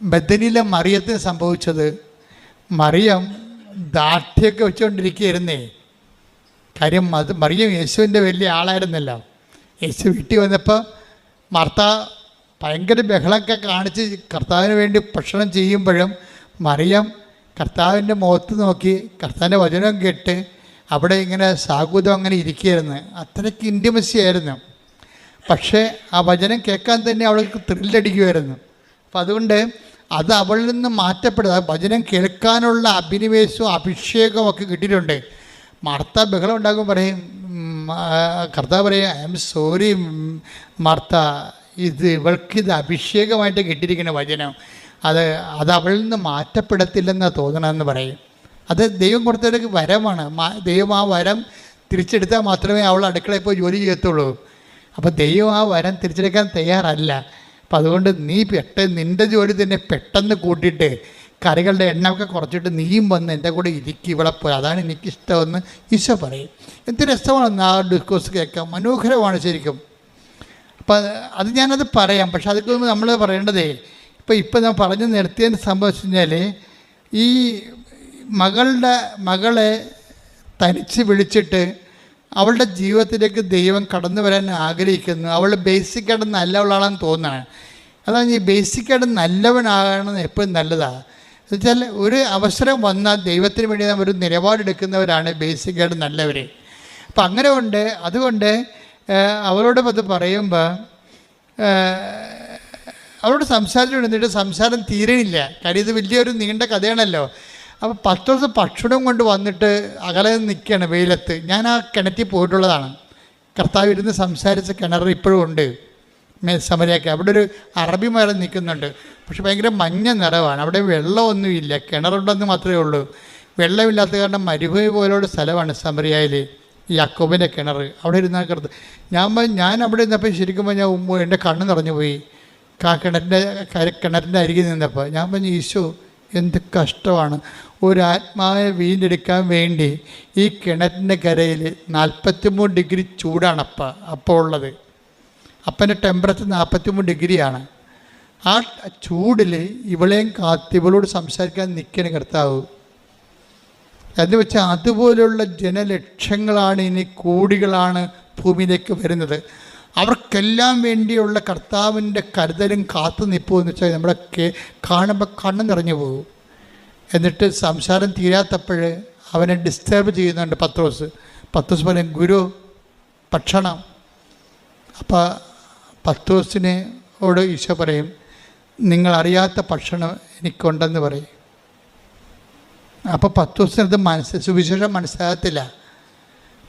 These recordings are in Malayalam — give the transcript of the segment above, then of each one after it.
ബദനിലെ മറിയത്തിന് സംഭവിച്ചത്, മറിയം ദാഠ്യമൊക്കെ വെച്ചുകൊണ്ടിരിക്കുകയായിരുന്നേ. കാര്യം മറിയം യേശുവിൻ്റെ വലിയ ആളായിരുന്നല്ലോ. യേശു വീട്ടിൽ വന്നപ്പോൾ മാർത്ത ഭയങ്കര ബഹളമൊക്കെ കാണിച്ച് കർത്താവിന് വേണ്ടി ഭക്ഷണം ചെയ്യുമ്പോഴും മറിയം കർത്താവിൻ്റെ മുഖത്ത് നോക്കി കർത്താവിൻ്റെ വചനം കേട്ട് അവിടെ ഇങ്ങനെ സാഗൂതം അങ്ങനെ ഇരിക്കുകയായിരുന്നു. അത്രയ്ക്ക് ഇൻറ്റിമസി ആയിരുന്നു. പക്ഷേ ആ വചനം കേൾക്കാൻ തന്നെ അവൾക്ക് ത്രില്ലടിക്കുമായിരുന്നു. അപ്പം അതുകൊണ്ട് അത് അവളിൽ നിന്ന് മാറ്റപ്പെടുക. വചനം കേൾക്കാനുള്ള അഭിനിവേശവും അഭിഷേകവും ഒക്കെ കിട്ടിയിട്ടുണ്ട്. മാർത്ത ബഹളം ഉണ്ടാകും, പറയും, കർത്താവ് പറയും, ഐ എം സോറി മാർത്ത, ഇവൾക്കിത് അഭിഷേകമായിട്ട് കിട്ടിയിരിക്കുന്ന വചനം, അത് അവളിൽ നിന്ന് മാറ്റപ്പെടത്തില്ലെന്നാണ് തോന്നണമെന്ന് പറയും. അത് ദൈവം കൊടുത്തൊരു വരമാണ്. ദൈവം ആ വരം തിരിച്ചെടുത്താൽ മാത്രമേ അവൾ അടുക്കളയിൽ പോയി ജോലി ചെയ്യത്തുള്ളൂ. അപ്പോൾ ദൈവം ആ വരം തിരിച്ചെടുക്കാൻ തയ്യാറല്ല. അപ്പം അതുകൊണ്ട് നീ നിൻ്റെ ജോലി തന്നെ പെട്ടെന്ന് കൂട്ടിയിട്ട് കറികളുടെ എണ്ണമൊക്കെ കുറച്ചിട്ട് നീയും വന്ന് എൻ്റെ കൂടെ ഇരിക്കും ഇവിടെ പോയി, അതാണ് എനിക്കിഷ്ടമെന്ന് ഈശോ പറയും. എന്ത് രസമാണ് ആ ഡിസ്കോഴ്സ് കേൾക്കാം, മനോഹരമാണ് ശരിക്കും. അപ്പം അത് ഞാനത് പറയാം. പക്ഷെ അതൊക്കെ നമ്മൾ പറയേണ്ടതേ ഇപ്പം ഞാൻ പറഞ്ഞു നിർത്തിയതിന് സംഭവിച്ചു കഴിഞ്ഞാൽ, ഈ മകളെ തനിച്ച് വിളിച്ചിട്ട് അവളുടെ ജീവിതത്തിലേക്ക് ദൈവം കടന്നു വരാൻ ആഗ്രഹിക്കുന്നു. അവൾ ബേസിക്കായിട്ട് നല്ലവളാണെന്ന് തോന്നുകയാണ്. അതാണ് ഈ ബേസിക്കായിട്ട് നല്ലവനാകണമെന്ന് എപ്പോഴും നല്ലതാണ്. എന്നുവെച്ചാൽ ഒരു അവസരം വന്നാൽ ദൈവത്തിന് വേണ്ടി നാം ഒരു നിലപാടെടുക്കുന്നവരാണ് ബേസിക്കായിട്ട് നല്ലവർ. അപ്പം അങ്ങനെ ഉണ്ട്. അതുകൊണ്ട് അവരോട് അത് പറയുമ്പോൾ അവരോട് സംസാരിച്ചുകൊണ്ടിരുന്നിട്ട് സംസാരം തീരണില്ല. കാര്യം ഇത് വലിയൊരു നീണ്ട കഥയാണല്ലോ. അപ്പോൾ 10 ദിവസം ഭക്ഷണം കൊണ്ട് വന്നിട്ട് അകലെ നിൽക്കുകയാണ് വെയിലത്ത്. ഞാൻ ആ കിണറ്റിൽ പോയിട്ടുള്ളതാണ്. കർത്താവ് ഇരുന്ന് സംസാരിച്ച കിണർ ഇപ്പോഴും ഉണ്ട് സമരിയാക്കി. അവിടെ ഒരു അറബി മരം നിൽക്കുന്നുണ്ട്. പക്ഷെ ഭയങ്കര മഞ്ഞ നിറവാണ്. അവിടെ വെള്ളമൊന്നുമില്ല, കിണറുണ്ടെന്ന് മാത്രമേ ഉള്ളൂ. വെള്ളമില്ലാത്ത കാരണം മരുഭൂമി പോലുള്ള സ്ഥലമാണ് സമരിയയിൽ ഈ യാക്കോബിൻ്റെ കിണർ. അവിടെ ഇരുന്നാൽ ഞാൻ അവിടെ ഇരുന്നപ്പോൾ ശരിക്കും ഞാൻ എൻ്റെ കണ്ണ് നിറഞ്ഞു പോയി. കിണറിൻ്റെ അരികിൽ നിന്നപ്പോൾ ഞാൻ പറഞ്ഞു, ഈശോ എന്ത് കഷ്ടമാണ്. ഒരാത്മാവിനെ വീണ്ടെടുക്കാൻ വേണ്ടി ഈ കിണറ്റിൻ്റെ കരയിൽ 43 ഡിഗ്രി ചൂടാണ് അപ്പോൾ ഉള്ളത്. അപ്പൻ്റെ ടെമ്പറേച്ചർ 43 ഡിഗ്രിയാണ്. ആ ചൂടിൽ ഇവളെയും ഇവളോട് സംസാരിക്കാൻ നിൽക്കണ കർത്താവ്. എന്ന് വെച്ചാൽ അതുപോലെയുള്ള ജനലക്ഷങ്ങളാണ്, ഇനി കോടികളാണ് ഭൂമിയിലേക്ക് വരുന്നത്. അവർക്കെല്ലാം വേണ്ടിയുള്ള കർത്താവിൻ്റെ കരുതലും കാത്തു നിൽപ്പുമെന്ന് വെച്ചാൽ നമ്മളെ കാണുമ്പോൾ കണ്ണ് നിറഞ്ഞു പോകും. എന്നിട്ട് സംസാരം തീരാത്തപ്പോൾ അവനെ ഡിസ്റ്റർബ് ചെയ്യുന്നുണ്ട് പത്രോസ് പറയും, ഗുരു ഭക്ഷണം. അപ്പോൾ പത്രോസിനോട് ഈശോ പറയും, നിങ്ങളറിയാത്ത ഭക്ഷണം എനിക്കുണ്ടെന്ന് പറയും. അപ്പോൾ പത്രോസിനത് സുവിശേഷം മനസ്സിലാകത്തില്ല.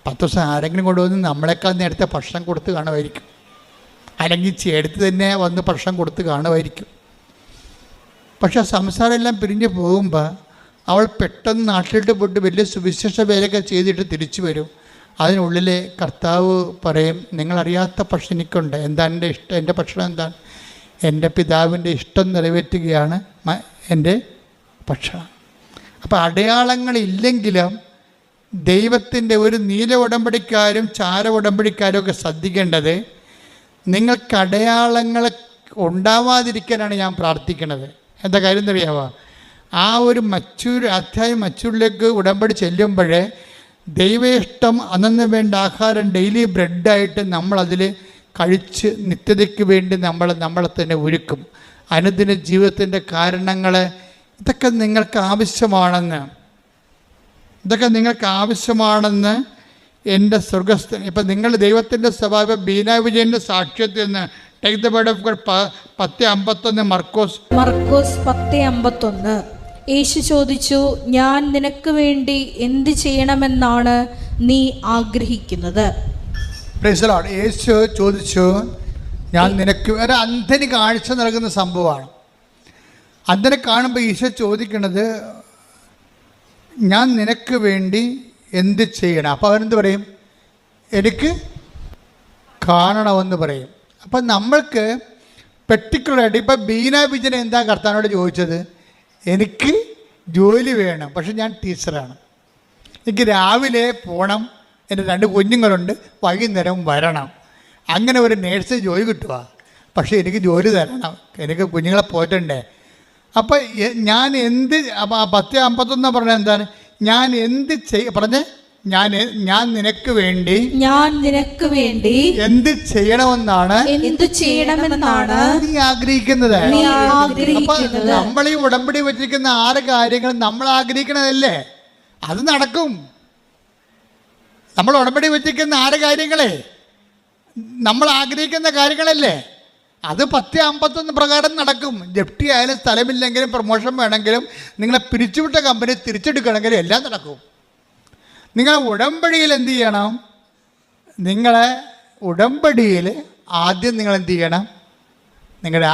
10 ദിവസം ആരെങ്കിലും കൊണ്ടുവന്ന് നമ്മളെക്കാൾ നേരത്തെ ഭക്ഷണം കൊടുത്ത് കാണുമായിരിക്കും, അല്ലെങ്കിൽ ചേർത്ത് തന്നെ വന്ന് ഭക്ഷണം കൊടുത്ത് കാണുമായിരിക്കും. പക്ഷെ സംസാരം എല്ലാം പിരിഞ്ഞ് പോകുമ്പോൾ അവൾ പെട്ടെന്ന് നാട്ടിലിട്ട് പോയിട്ട് വലിയ സുവിശേഷ വേലയൊക്കെ ചെയ്തിട്ട് തിരിച്ചു വരും. അതിനുള്ളിൽ കർത്താവ് പറയും, നിങ്ങളറിയാത്ത ഭക്ഷണം എനിക്കുണ്ട്. എന്താണ് എൻ്റെ ഇഷ്ടം? എൻ്റെ ഭക്ഷണം എന്താണ്? എൻ്റെ പിതാവിൻ്റെ ഇഷ്ടം നിറവേറ്റുകയാണ് എൻ്റെ ഭക്ഷണം. അപ്പോൾ അടയാളങ്ങളില്ലെങ്കിലും ദൈവത്തിൻ്റെ ഒരു നീല ഉടമ്പടിക്കാരും ചാര ഉടമ്പടിക്കാരും ഒക്കെ ശ്രദ്ധിക്കേണ്ടത്, നിങ്ങൾക്ക് അടയാളങ്ങൾ ഉണ്ടാവാതിരിക്കാനാണ് ഞാൻ പ്രാർത്ഥിക്കുന്നത്. എന്താ കാര്യം എന്നറിയാമോ? ആ ഒരു മച്ചൂരിലേക്ക് ഉടമ്പടി ചെല്ലുമ്പോഴേ ദൈവേഷ്ടം അന്നു വേണ്ട ആഹാരം ഡെയിലി ബ്രെഡായിട്ട് നമ്മളതിൽ കഴിച്ച് നിത്യതയ്ക്ക് വേണ്ടി നമ്മളെ തന്നെ ഒരുക്കും. അനുദിന ജീവിതത്തിൻ്റെ കാരണങ്ങൾ ഇതൊക്കെ നിങ്ങൾക്ക് ആവശ്യമാണെന്ന് എൻ്റെ സ്വർഗസ്ഥ. ഇപ്പം നിങ്ങൾ ദൈവത്തിൻ്റെ സ്വഭാവം ബീന വിജയൻ്റെ സാക്ഷ്യത്തിൽ നിന്ന് take the word of God 10:51 മർക്കോസ് 10:51. യേശു ചോദിച്ചു, ഞാൻ നിനക്ക് വേണ്ടി എന്ത് ചെയ്യണമെന്നാണ് നീ ആഗ്രഹിക്കുന്നത്? Praise the Lord. യേശു ചോദിച്ചു, ഞാൻ നിനക്ക് ഒരു അന്ധന് കാഴ്ച നൽകുന്ന സംഭവമാണ്. അന്ധനെ കാണുമ്പോൾ ഈശോ ചോദിക്കുന്നത്, ഞാൻ നിനക്ക് വേണ്ടി എന്ത് ചെയ്യണം? അപ്പോൾ അവനെന്ത് പറയും? എനിക്ക് കാണണമെന്ന് പറയും. അപ്പം നമ്മൾക്ക് പെർട്ടിക്കുലറായിട്ട് ഇപ്പം ബീന വിജയൻ എന്താ കർത്താവിനോട് ചോദിച്ചത്? എനിക്ക് ജോലി വേണം, പക്ഷെ ഞാൻ ടീച്ചറാണ്, എനിക്ക് രാവിലെ പോകണം, എൻ്റെ 2 കുഞ്ഞുങ്ങളുണ്ട്, വൈകുന്നേരം വരണം. അങ്ങനെ ഒരു നേഴ്സ് ജോലി കിട്ടുക, പക്ഷേ എനിക്ക് ജോലി തരണം, എനിക്ക് കുഞ്ഞുങ്ങളെ പോറ്റണ്ടേ. അപ്പം ഞാൻ എന്ത് 10:51 പറഞ്ഞാൽ എന്താണ്? ഞാൻ എന്ത് പറഞ്ഞേ? ഞാൻ നിനക്ക് വേണ്ടി എന്ത് ചെയ്യണമെന്നാണ് നീ ആഗ്രഹിക്കുന്നത്. അപ്പൊ നമ്മൾ ഈ ഉടമ്പടി വെച്ചിരിക്കുന്ന 6 കാര്യങ്ങൾ നമ്മൾ ആഗ്രഹിക്കണതല്ലേ, അത് നടക്കും. നമ്മൾ ഉടമ്പടി വെച്ചിരിക്കുന്ന 6 കാര്യങ്ങളെ നമ്മൾ ആഗ്രഹിക്കുന്ന കാര്യങ്ങളല്ലേ, അത് 10:51 പ്രകാരം നടക്കും. ജപ്തി ആയാലും, സ്ഥലമില്ലെങ്കിലും, പ്രൊമോഷൻ വേണമെങ്കിലും, നിങ്ങളെ പിരിച്ചുവിട്ട കമ്പനി തിരിച്ചെടുക്കണമെങ്കിലും എല്ലാം നടക്കും. നിങ്ങൾ ഉടമ്പടിയിൽ എന്ത് ചെയ്യണം? നിങ്ങളെ ഉടമ്പടിയിൽ ആദ്യം നിങ്ങൾ എന്ത് ചെയ്യണം? നിങ്ങളുടെ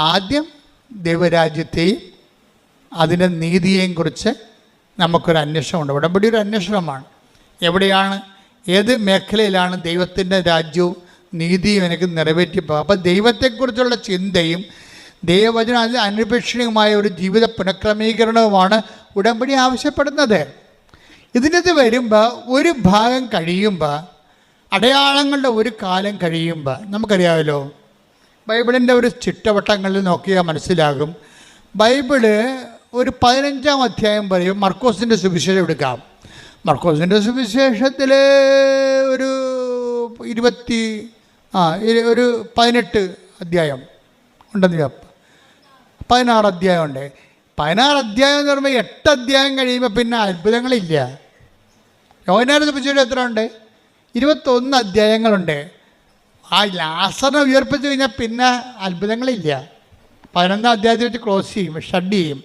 ആദ്യം ദൈവരാജ്യത്തെയും അതിൻ്റെ നീതിയെയും കുറിച്ച് നമുക്കൊരു അന്വേഷണമുണ്ട്. ഉടമ്പടി ഒരു അന്വേഷണമാണ്. എവിടെയാണ്, ഏത് മേഖലയിലാണ് ദൈവത്തിൻ്റെ രാജ്യവും നീതിയും എനിക്ക് നിറവേറ്റിപ്പോൾ. അപ്പോൾ ദൈവത്തെക്കുറിച്ചുള്ള ചിന്തയും ദൈവവചനം അതിൽ അനിർപേക്ഷണീയമായ ഒരു ജീവിത പുനഃക്രമീകരണവുമാണ് ഉടമ്പടി ആവശ്യപ്പെടുന്നത്. ഇതിനകത്ത് വരുമ്പോൾ ഒരു ഭാഗം കഴിയുമ്പോൾ, അടയാളങ്ങളുടെ ഒരു കാലം കഴിയുമ്പോൾ, നമുക്കറിയാമല്ലോ ബൈബിളിൻ്റെ ഒരു ചിട്ടവട്ടങ്ങളിൽ നോക്കിയാൽ മനസ്സിലാകും. ബൈബിള് ഒരു 15-ാം അധ്യായം പറയും. മർക്കോസിൻ്റെ സുവിശേഷം എടുക്കാം. മർക്കോസിൻ്റെ സുവിശേഷത്തിൽ ഒരു 18 അധ്യായം ഉണ്ടെന്ന്, 16 അധ്യായം ഉണ്ട്. 16 അധ്യായം എന്ന് പറയുമ്പോൾ 8 അധ്യായം കഴിയുമ്പോൾ പിന്നെ അത്ഭുതങ്ങളില്ല. യോഹന്നാന്റെ സുവിശേഷം എത്ര ഉണ്ട്? 21 അധ്യായങ്ങളുണ്ട്. ആ ലാസറിനെ ഉയർപ്പിച്ചു കഴിഞ്ഞാൽ പിന്നെ അത്ഭുതങ്ങളില്ല. 11-ാം അധ്യായത്തിൽ വെച്ച് ക്ലോസ് ചെയ്യും, ഷഡ് ചെയ്യും.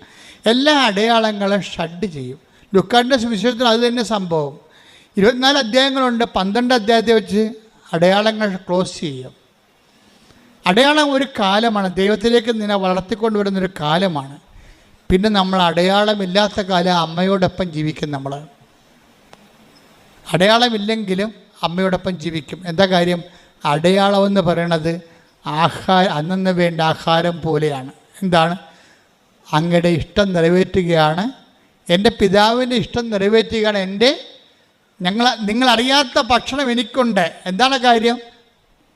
എല്ലാ അടയാളങ്ങളും ഷഡ് ചെയ്യും. ലുക്കാന്റെ സുവിശേഷത്തിൽ അത് തന്നെ സംഭവം. 24 അധ്യായങ്ങളുണ്ട്. 12 അധ്യായത്തെ വെച്ച് അടയാളങ്ങൾ ക്ലോസ് ചെയ്യും. അടയാളം ഒരു കാലമാണ്, ദൈവത്തിലേക്ക് നിന്നെ വളർത്തിക്കൊണ്ടുവരുന്നൊരു കാലമാണ്. പിന്നെ നമ്മൾ അടയാളമില്ലാത്ത കാലം അമ്മയോടൊപ്പം ജീവിക്കും. നമ്മൾ അടയാളമില്ലെങ്കിലും അമ്മയോടൊപ്പം ജീവിക്കും. എന്താ കാര്യം? അടയാളമെന്ന് പറയണത് അന്നന്ന് വേണ്ട ആഹാരം പോലെയാണ്. എന്താണ്? അങ്ങയുടെ ഇഷ്ടം നിറവേറ്റുകയാണ്, എൻ്റെ പിതാവിൻ്റെ ഇഷ്ടം നിറവേറ്റുകയാണ്. നിങ്ങളറിയാത്ത ഭക്ഷണം എനിക്കുണ്ട്. എന്താണ് കാര്യം?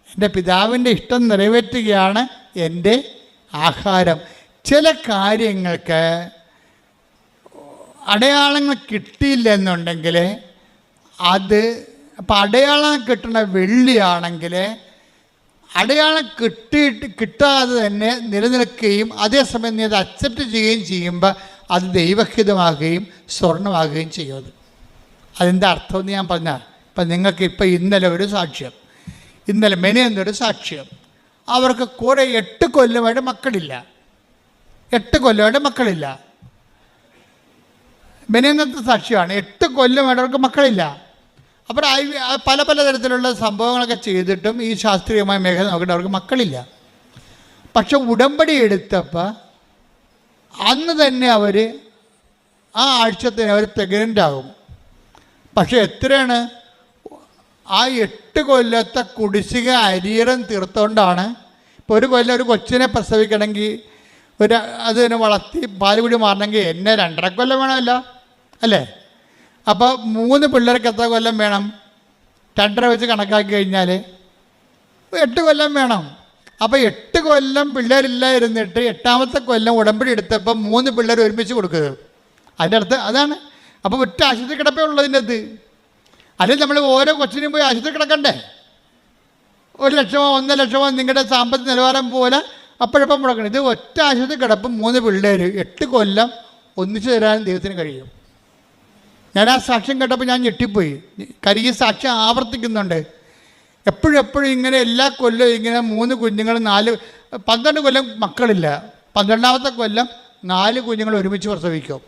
എൻ്റെ പിതാവിൻ്റെ ഇഷ്ടം നിറവേറ്റുകയാണ് എൻ്റെ ആഹാരം. ചില കാര്യങ്ങൾക്ക് അടയാളങ്ങൾ കിട്ടിയില്ലെന്നുണ്ടെങ്കിൽ അപ്പം അടയാളം കിട്ടുന്ന വെള്ളിയാണെങ്കിൽ അടയാളം കിട്ടാതെ തന്നെ നിലനിൽക്കുകയും അതേസമയം നീ അത് അക്സെപ്റ്റ് ചെയ്യുകയും ചെയ്യുമ്പോൾ അത് ദൈവഹിതമാകുകയും സ്വർണ്ണമാകുകയും ചെയ്യും. അതെന്താ അർത്ഥമെന്ന് ഞാൻ പറഞ്ഞാൽ, ഇപ്പം നിങ്ങൾക്ക് ഇന്നലെ ഒരു സാക്ഷ്യം, ഇന്നലെ മെനയെന്നൊരു സാക്ഷ്യം. അവർക്ക് കുറേ 8 കൊല്ലമായിട്ട് മക്കളില്ല. 8 കൊല്ലമായിട്ട് മക്കളില്ല. മെനയെന്നത്തെ സാക്ഷ്യമാണ്. 8 കൊല്ലമായിട്ട് അവർക്ക് മക്കളില്ല. അപ്പോൾ പല തരത്തിലുള്ള സംഭവങ്ങളൊക്കെ ചെയ്തിട്ടും ഈ ശാസ്ത്രീയമായ മേഖല നോക്കിയിട്ട് അവർക്ക് മക്കളില്ല. പക്ഷെ ഉടമ്പടി എടുത്തപ്പോൾ അന്ന് തന്നെ അവർ ആ ആഴ്ചത്തിന് അവർ പ്രഗ്നൻ്റ് ആകും. പക്ഷെ എത്രയാണ്? ആ 8 കൊല്ലത്തെ കുടിശ്ശിക അരിയറം തീർത്തുകൊണ്ടാണ്. ഇപ്പോൾ ഒരു കൊല്ലം ഒരു കൊച്ചിനെ പ്രസവിക്കണമെങ്കിൽ അതിനെ വളർത്തി പാലുകുടി മാറണമെങ്കിൽ എന്നെ 2.5 കൊല്ലം വേണമല്ലോ, അല്ലേ? അപ്പോൾ 3 പിള്ളേർക്ക് എത്ര കൊല്ലം വേണം? 2.5 വെച്ച് കണക്കാക്കി കഴിഞ്ഞാൽ 8 കൊല്ലം വേണം. അപ്പോൾ 8 കൊല്ലം പിള്ളേരില്ലായിരുന്നിട്ട് 8ാമത്തെ കൊല്ലം ഉടമ്പടി എടുത്തപ്പോൾ 3 പിള്ളേർ ഒരുമിച്ച് കൊടുക്കുക. അതിൻ്റെ അടുത്ത് അതാണ്. അപ്പോൾ ഒറ്റ ആശുപത്രി കിടപ്പേ ഉള്ളതിൻ്റെ അത്. അല്ലെങ്കിൽ നമ്മൾ ഓരോ കൊച്ചിനും പോയി ആശുപത്രി കിടക്കണ്ടേ? 1 ലക്ഷമോ 1.5 ലക്ഷമോ നിങ്ങളുടെ സാമ്പത്തിക നിലവാരം പോലെ അപ്പോഴപ്പം മുടക്കണം. ഇത് ഒറ്റ ആശുപത്രി കിടപ്പും 3 പിള്ളേർ 8 കൊല്ലം ഒന്നിച്ചു തരാൻ ദൈവത്തിന് കഴിയും. ഞാൻ ആ സാക്ഷ്യം കേട്ടപ്പോൾ ഞാൻ ഞെട്ടിപ്പോയി. ഈ സാക്ഷ്യം ആവർത്തിക്കുന്നുണ്ട്. എപ്പോഴും ഇങ്ങനെ എല്ലാ കൊല്ലവും ഇങ്ങനെ 3 കുഞ്ഞുങ്ങൾ 12 കൊല്ലം മക്കളില്ല, 12ാമത്തെ കൊല്ലം 4 കുഞ്ഞുങ്ങൾ ഒരുമിച്ച് പ്രസവിക്കും.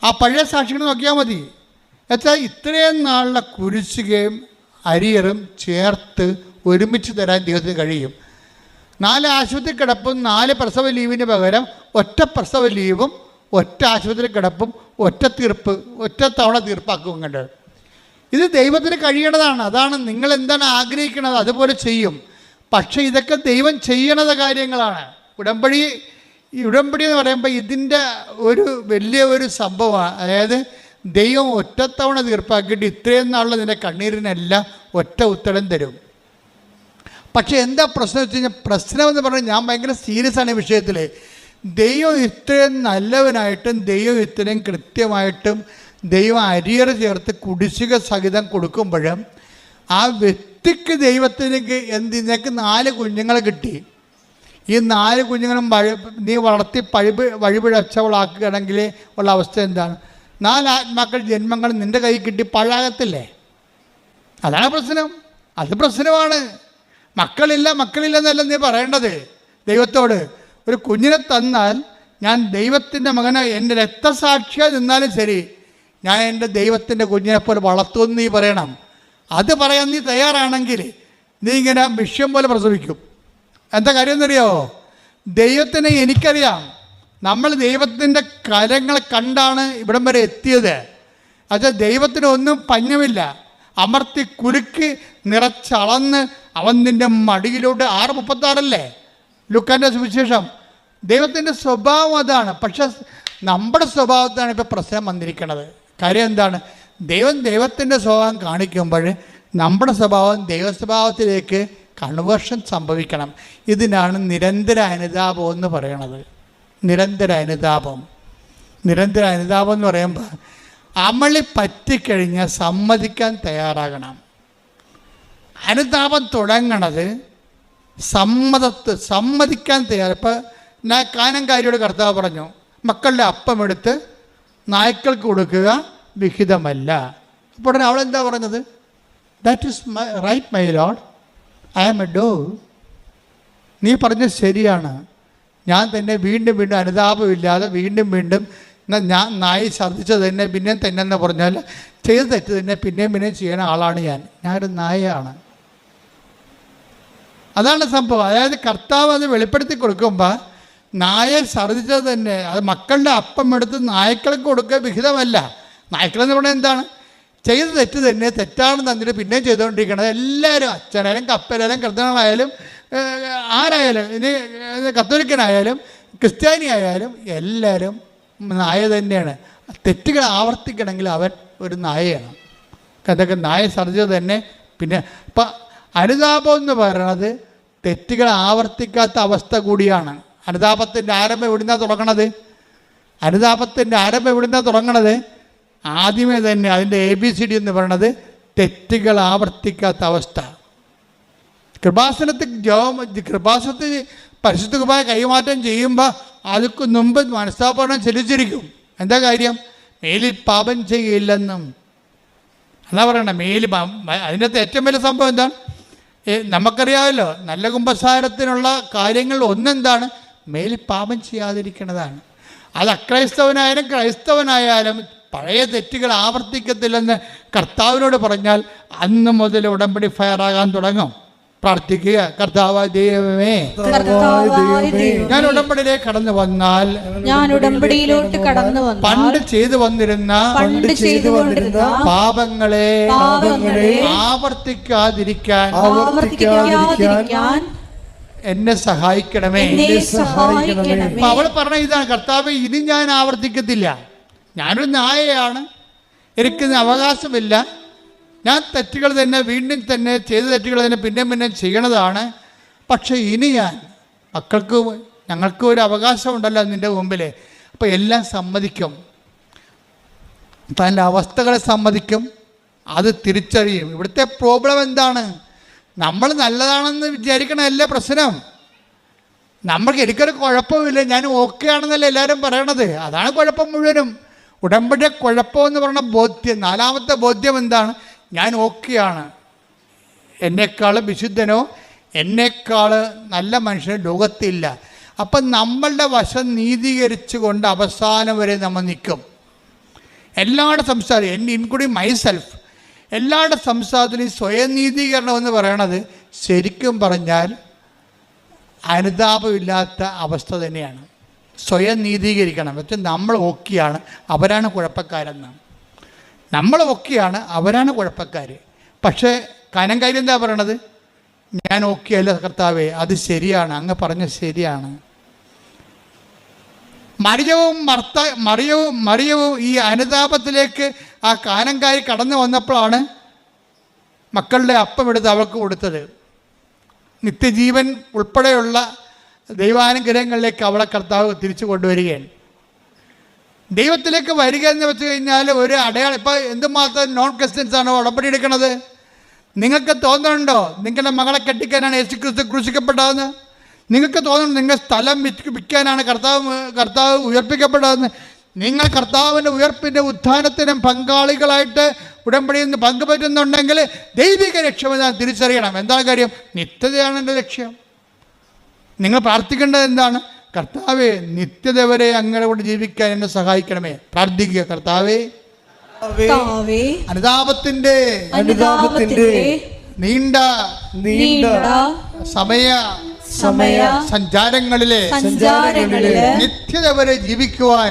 ആ പഴയ സാക്ഷികൾ നോക്കിയാൽ മതി. എന്നുവെച്ചാൽ ഇത്രയും നാളിലെ കുരിശുകയും അരിയറും ചേർത്ത് ഒരുമിച്ച് തരാൻ ദൈവത്തിന് കഴിയും. 4 ആശുപത്രി കിടപ്പും 4 പ്രസവ ലീവിന് പകരം ഒറ്റ പ്രസവ ലീവും ഒറ്റ ആശുപത്രി കിടപ്പും ഒറ്റ തവണ തീർപ്പാക്കും. കണ്ട് ഇത് ദൈവത്തിന് കഴിയണതാണ്. അതാണ് നിങ്ങൾ എന്താണ് ആഗ്രഹിക്കുന്നത് അതുപോലെ ചെയ്യും. പക്ഷേ ഇതൊക്കെ ദൈവം ചെയ്യണത് കാര്യങ്ങളാണ്. ഉടമ്പടി എന്ന് പറയുമ്പോൾ ഇതിൻ്റെ ഒരു വലിയ ഒരു സംഭവമാണ്. അതായത് ദൈവം ഒറ്റത്തവണ തീർപ്പാക്കിയിട്ട് ഇത്രയും നാളുള്ള നിൻ്റെ കണ്ണീരിനെല്ലാം ഒറ്റ ഉത്തരം തരും. പക്ഷേ എന്താ പ്രശ്നം വെച്ച് കഴിഞ്ഞാൽ, പ്രശ്നമെന്ന് പറഞ്ഞാൽ ഞാൻ ഭയങ്കര സീരിയസ് ആണ് ഈ വിഷയത്തിൽ. ദൈവം ഇത്രയും നല്ലവനായിട്ടും ദൈവം ഇത്രയും കൃത്യമായിട്ടും ദൈവം അരിയറ ചേർത്ത് കുടിശ്ശിക സഹിതം കൊടുക്കുമ്പോഴും ആ വ്യക്തിക്ക് ദൈവത്തിലേക്ക് നിനക്ക് 4 കുഞ്ഞുങ്ങളെ കിട്ടി. ഈ 4 കുഞ്ഞുങ്ങളും നീ വളർത്തി വഴിപിഴച്ചവളാക്കുകയാണെങ്കിൽ ഉള്ള അവസ്ഥ എന്താണ്? 4 ആത്മാക്കൾ ജന്മങ്ങൾ നിൻ്റെ കൈ കിട്ടി പാഴാകത്തില്ലേ? അതാണ് പ്രശ്നം. അത് പ്രശ്നമാണ്. മക്കളില്ലെന്നല്ല നീ പറയേണ്ടത് ദൈവത്തോട്. ഒരു കുഞ്ഞിനെ തന്നാൽ ഞാൻ ദൈവത്തിൻ്റെ മകനെ എൻ്റെ രക്തസാക്ഷിയായി നിന്നാലും ശരി, ഞാൻ എൻ്റെ ദൈവത്തിൻ്റെ കുഞ്ഞിനെ പോലെ വളർത്തുമെന്ന് നീ പറയണം. അത് പറയാൻ നീ തയ്യാറാണെങ്കിൽ നീ ഇങ്ങനെ വിഷയം പോലെ പ്രസവിക്കും. എന്താ കാര്യം എന്നറിയാമോ? ദൈവത്തിനെ എനിക്കറിയാം. നമ്മൾ ദൈവത്തിൻ്റെ കരങ്ങൾ കണ്ടാണ് ഇവിടം വരെ എത്തിയത്. അത് ദൈവത്തിന് ഒന്നും പഞ്ഞമില്ല. അമർത്തി കുലുക്കി നിറച്ചളന്ന് അവൻ നിൻ്റെ മടിയിലോട്ട് 6:36 ലുക്കാൻ്റെ സുവിശേഷം. ദൈവത്തിൻ്റെ സ്വഭാവം അതാണ്. പക്ഷെ നമ്മുടെ സ്വഭാവത്താണ് ഇപ്പോൾ പ്രശ്നം വന്നിരിക്കുന്നത്. കാര്യം എന്താണ്? ദൈവത്തിൻ്റെ സ്വഭാവം കാണിക്കുമ്പോൾ നമ്മുടെ സ്വഭാവം ദൈവസ്വഭാവത്തിലേക്ക് കൺവേർഷൻ സംഭവിക്കണം. ഇതിനാണ് നിരന്തര അനുതാപം എന്ന് പറയണത്. നിരന്തര അനുതാപം എന്ന് പറയുമ്പോൾ അമളി പറ്റിക്കഴിഞ്ഞാൽ സമ്മതിക്കാൻ തയ്യാറാകണം. അനുതാപം തുടങ്ങണത് സമ്മതിക്കാൻ തയ്യാറ്. ഇപ്പം ഞാൻ കാനംകാരിയോട് കർത്താവ് പറഞ്ഞു, മക്കളുടെ അപ്പമെടുത്ത് നായ്ക്കൾക്ക് കൊടുക്കുക വിഹിതമല്ല. അപ്പോൾ അവളെന്താ പറഞ്ഞത്? That is right my lord, I am a dog. നീ പറഞ്ഞത് ശരിയാണ്. ഞാൻ തന്നെ വീണ്ടും അനുതാപമില്ലാതെ വീണ്ടും ഞാൻ നായി ഛർദ്ദിച്ചത് തന്നെ പിന്നെയും തന്നെ പറഞ്ഞാൽ ചെയ്ത് തെറ്റ് തന്നെ പിന്നെയും ചെയ്യുന്ന ആളാണ് ഞാനൊരു നായയാണ്. അതാണ് സംഭവം. അതായത് കർത്താവ് അത് വെളിപ്പെടുത്തി കൊടുക്കുമ്പോൾ നായ ഛർദ്ദിച്ചത് തന്നെ അത് മക്കളുടെ അപ്പം എടുത്ത് നായ്ക്കൾക്ക് കൊടുക്കുക വിഹിതമല്ല. നായ്ക്കളെന്ന് പറഞ്ഞാൽ എന്താണ്? ചെയ്ത് തെറ്റ് തന്നെ തെറ്റാണെന്ന് തന്നിട്ട് പിന്നെയും ചെയ്തുകൊണ്ടിരിക്കുന്നത്. എല്ലാവരും, അച്ഛനായാലും കപ്പലായാലും കർത്തനായാലും ആരായാലും, ഇനി കത്തോലിക്കനായാലും ക്രിസ്ത്യാനി ആയാലും എല്ലാവരും നായ തന്നെയാണ്. തെറ്റുകൾ ആവർത്തിക്കണമെങ്കിൽ അവൻ ഒരു നായയാണ്. അതൊക്കെ നായ ഛർദ്ദിച്ചത് തന്നെ. പിന്നെ ഇപ്പം അനുതാപം എന്ന് പറയുന്നത് തെറ്റുകൾ ആവർത്തിക്കാത്ത അവസ്ഥ കൂടിയാണ്. അനുതാപത്തിൻ്റെ ആരംഭം എവിടുന്നാണ് തുടങ്ങണത്? ആദ്യമേ തന്നെ അതിൻ്റെ ABCD എന്ന് പറയുന്നത് തെറ്റുകൾ ആവർത്തിക്കാത്ത അവസ്ഥ. കൃപാസനത്തിൽ പരിശുദ്ധ കുർബാന കൈമാറ്റം ചെയ്യുമ്പോൾ അതിക്ക് മുമ്പ് മനസ്താപനം ചെലുത്തിരിക്കും. എന്താ കാര്യം? മേലിൽ പാപം ചെയ്യില്ലെന്നും എന്നാ പറയണേ. അതിനകത്ത് ഏറ്റവും വലിയ സംഭവം എന്താണ്? നമുക്കറിയാമല്ലോ, നല്ല കുമ്പസാരത്തിനുള്ള കാര്യങ്ങൾ ഒന്നെന്താണ്? മേലിൽ പാപം ചെയ്യാതിരിക്കുന്നതാണ്. അത് അക്രൈസ്തവനായാലും ക്രൈസ്തവനായാലും പഴയ തെറ്റുകൾ ആവർത്തിക്കത്തില്ലെന്ന് കർത്താവിനോട് പറഞ്ഞാൽ അന്ന് മുതൽ ഉടമ്പടി ഫയറാകാൻ തുടങ്ങും. പ്രാർത്ഥിക്കുക, കർത്താവായ ദൈവമേ, ഞാൻ ഉടമ്പടിയിലേക്ക് കടന്നു വന്നാൽ പണ്ട് ചെയ്തു വന്നിരുന്ന പാപങ്ങളെ ആവർത്തിക്കാതിരിക്കാൻ എന്നെ സഹായിക്കണമേ. അവൾ പറഞ്ഞ ഇതാണ്, കർത്താവ് ഇനി ഞാൻ ആവർത്തിക്കത്തില്ല. ഞാനൊരു നായയാണ്, എനിക്ക് അവകാശമില്ല. ഞാൻ തെറ്റുകൾ തന്നെ വീണ്ടും തന്നെ ചെയ്ത തെറ്റുകൾ തന്നെ പിന്നെ ചെയ്യണതാണ്. പക്ഷേ ഇനി ഞങ്ങൾക്ക് ഒരു അവകാശമുണ്ടല്ലോ നിൻ്റെ മുമ്പിൽ. അപ്പോൾ എല്ലാം സമ്മതിക്കും, തൻ്റെ അവസ്ഥകളെ സമ്മതിക്കും, അത് തിരിച്ചറിയും. ഇവിടുത്തെ പ്രോബ്ലം എന്താണ്? നമ്മൾ നല്ലതാണെന്ന് വിചാരിക്കണമല്ല പ്രശ്നം. എനിക്കൊരു കുഴപ്പമില്ല, ഞാൻ ഓക്കെ ആണെന്നല്ല എല്ലാവരും പറയണത്. അതാണ് കുഴപ്പം മുഴുവനും. ഉടമ്പടി കുഴപ്പമെന്ന് പറഞ്ഞ ബോധ്യം. 4ാമത്തെ ബോധ്യം എന്താണ്? ഞാൻ ഓക്കെയാണ്. എന്നെക്കാൾ വിശുദ്ധനോ എന്നെക്കാൾ നല്ല മനുഷ്യനോ ലോകത്തില്ല. അപ്പം നമ്മളുടെ വശം നീതീകരിച്ചു കൊണ്ട് അവസാനം വരെ നമ്മൾ നിൽക്കും. എല്ലാവരുടെ സംസാരം, ഇൻക്ലൂഡിങ് മൈസെൽഫ്, എല്ലാവരുടെ സംസാരത്തിലും സ്വയം നീതീകരണം എന്ന് പറയണത് ശരിക്കും പറഞ്ഞാൽ അനുതാപമില്ലാത്ത അവസ്ഥ തന്നെയാണ്. സ്വയം നീതീകരിക്കണം. പക്ഷെ നമ്മൾ ഓക്കെയാണ്, അവരാണ് കുഴപ്പക്കാരെന്നാണ്. നമ്മൾ ഓക്കെയാണ്, അവരാണ് കുഴപ്പക്കാർ. പക്ഷേ കാര്യം എന്താ പറയണത്? ഞാൻ ഓക്കെ അല്ല കർത്താവേ, അത് ശരിയാണ്, അങ്ങ് പറഞ്ഞ ശരിയാണ്. മറിയവും ഈ അനുതാപത്തിലേക്ക് ആ കാനംകാരി കടന്നു വന്നപ്പോഴാണ് മക്കളുടെ അപ്പം എടുത്ത് അവൾക്ക് കൊടുത്തത്. നിത്യജീവൻ ഉൾപ്പെടെയുള്ള ദൈവാനുഗ്രഹങ്ങളിലേക്ക് അവളെ കർത്താവ് തിരിച്ചു കൊണ്ടുവരികയാണ്. ദൈവത്തിലേക്ക് വരിക എന്ന് വെച്ച് കഴിഞ്ഞാൽ ഒരു അടയാളം. ഇപ്പോൾ എന്തുമാത്രം നോൺ ക്രിസ്ത്യൻസ് ആണോ ഉടമ്പടി എടുക്കുന്നത്? നിങ്ങൾക്ക് തോന്നുന്നുണ്ടോ നിങ്ങളുടെ മകളെ കെട്ടിക്കാനാണ് യേശുക്രിസ്തു ക്രൂശിക്കപ്പെട്ടതെന്ന്? നിങ്ങൾക്ക് തോന്നുന്നു നിങ്ങൾ സ്ഥലം വിൽക്കാനാണ് കർത്താവ് ഉയർപ്പിക്കപ്പെട്ടതെന്ന്? നിങ്ങൾ കർത്താവിൻ്റെ ഉയർപ്പിൻ്റെ ഉത്ഥാനത്തിനും പങ്കാളികളായിട്ട് ഉടമ്പടിയിൽ നിന്ന് പങ്കുപറ്റുന്നുണ്ടെങ്കിൽ ദൈവിക ലക്ഷ്യമെന്ന് തിരിച്ചറിയണം. എന്താണ് കാര്യം? നിത്യതയാണ് എൻ്റെ ലക്ഷ്യം. നിങ്ങൾ പ്രാർത്ഥിക്കേണ്ടത് എന്താണ്? കർത്താവേ, നിത്യത വരെ അങ്ങനെ കൊണ്ട് ജീവിക്കാൻ എന്നെ സഹായിക്കണമേ. പ്രാർത്ഥിക്കുക, കർത്താവേ അനുതാപത്തിന്റെ നീണ്ട സമയ സഞ്ചാരങ്ങളിലെ നിത്യത വരെ ജീവിക്കുവാൻ